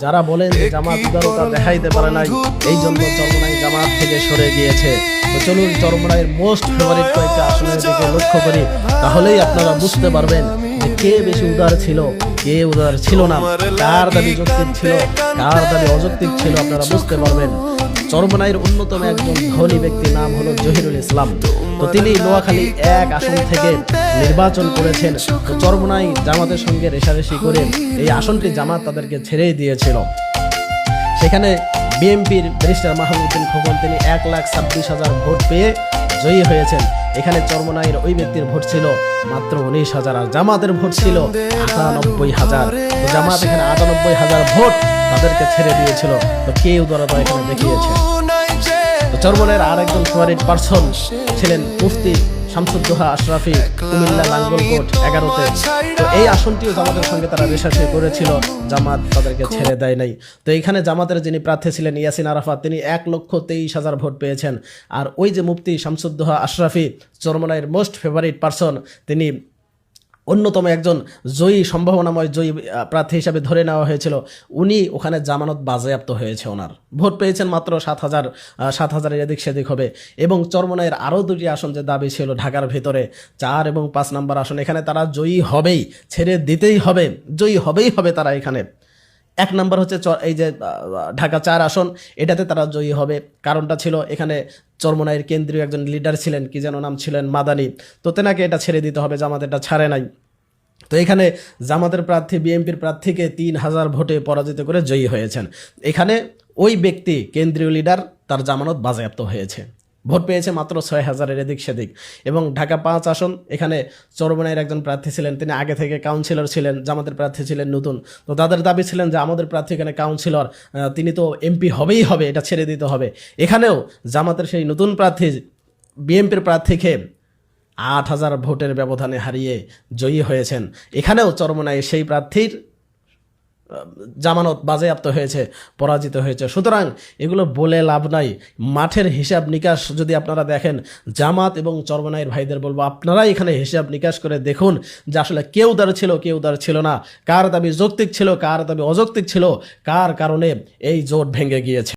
যারা বলেন যে জামাত উদারতা দেখাইতে পারে নাই, এই জন্য চরমোনাই জামাত থেকে সরে গিয়েছে। তো চলুন চরমোনাইয়ের মোস্ট ফেভারিট কয়েকটা আসনের দিকে লক্ষ্য করি, তাহলেই আপনারা বুঝতে পারবেন যে কে বেশি উদার ছিল, কে উদার ছিল না, কার দাবি যৌক্তিক ছিল, কার দাবি অযৌক্তিক ছিল, আপনারা বুঝতে পারবেন। চরমোনাইয়ের অন্যতম একজন ধনী ব্যক্তির নাম হলো জহিরুল ইসলাম। তো তিনি নোয়াখালী 1 আসন থেকে নির্বাচন করেছেন। তো চরমোনাই জামাতের সঙ্গে রেষারেষি করে এই আসনটি জামাত তাদেরকে ছেড়েই দিয়েছিল। সেখানে বিএনপির ব্যারিস্টার মাহমুদউদ্দিন খোকন তিনি 1,26,000 ভোট পেয়ে জয়ী হয়েছেন। এখানে চরমোনাইয়ের ওই ব্যক্তির ভোট ছিল মাত্র 19,000 আর জামাতের ভোট ছিল 98,000। তো জামাত এখানে 98,000 ভোট তাদেরকে ছেড়ে দিয়েছিল। তো কে উদারতা এখানে দেখিয়েছে। তো চরমোনাইয়ের আরেকজন ফেভারিট পারসন ছিলেন মুফতি শামসুদ্দোহা আশরাফি, কুমিল্লা লাঙ্গলকোট 11-তে। তো এই আসনটিও জামাতের সঙ্গে তারা রেষারেষি করেছিল, জামাত তাদেরকে ছেড়ে দেয় নাই। তো এখানে জামাতের যিনি প্রার্থী ছিলেন ইয়াসিন আরাফাত, তিনি 1,23,000 ভোট পেয়েছেন। আর ওই যে মুফতি শামসুদ্দোহা আশরাফি, চরমোনাইয়ের মোস্ট ফেভারিট পারসন, তিনি অন্যতম একজন জয়ী, সম্ভাবনাময় জয়ী প্রার্থী হিসাবে ধরে নেওয়া হয়েছিল। উনি ওখানে জামানত বাজেয়াপ্ত হয়েছে, ওনার ভোট পেয়েছেন মাত্র 7,000 এদিক সেদিক হবে। এবং চরমোনাইয়ের আরও 2টি আসন যে দাবি ছিল ঢাকার ভিতরে 4 এবং 5 নম্বর আসন, এখানে তারা জয়ী হবেই, ছেড়ে দিতেই হবে, জয়ী হবেই হবে তারা। এখানে 1 নম্বর হচ্ছে এই যে ঢাকা 4 আসন, এটাতে তারা জয়ী হবে। কারণটা ছিল এখানে চরমোনাইয়ের কেন্দ্রীয় একজন লিডার ছিলেন, কি যেন নাম ছিলেন, মাদানি। তো তেনাকে এটা ছেড়ে দিতে হবে, জামাত এটা ছাড়ে নাই। তো এখানে জামাতের প্রার্থী বিএনপির প্রার্থীকে 3,000 ভোটে পরাজিত করে জয়ী হয়েছেন। এখানে ওই ব্যক্তি কেন্দ্রীয় লিডার, তার জামানত বাজেয়াপ্ত হয়েছে, ভোট পেয়েছে মাত্র 6,000 এদিক সেদিক। এবং ঢাকা 5 আসন, এখানে চরমোনাইয়ের একজন প্রার্থী ছিলেন, তিনি আগে থেকে কাউন্সিলর ছিলেন, জামাতের প্রার্থী ছিলেন নতুন। তো তাদের দাবি ছিলেন যে আমাদের প্রার্থী এখানে কাউন্সিলর, তিনি তো এমপি হবেই হবে, এটা ছেড়ে দিতে হবে। এখানেও জামাতের সেই নতুন প্রার্থী বিএনপির প্রার্থীকে 8,000 ভোটের ব্যবধানে হারিয়ে জয়ী হয়েছেন। এখানেও চরমোনাই সেই প্রার্থীর জামানত বাজেয়াপ্ত হয়েছে, পরাজিত হয়েছে। সুতরাং এগুলো বলে লাভ নাই। মাঠের হিসাব নিকাশ যদি আপনারা দেখেন, জামাত এবং চরমোনাইয়ের ভাইদের বলবো, আপনারা এখানে হিসাব নিকাশ করে দেখুন যে আসলে কে উদার ছিল, কে উদার ছিল না, কার দাবি যৌক্তিক ছিল, কার দাবি অযৌক্তিক ছিল, কার কারণে এই জোট ভেঙে গিয়েছে।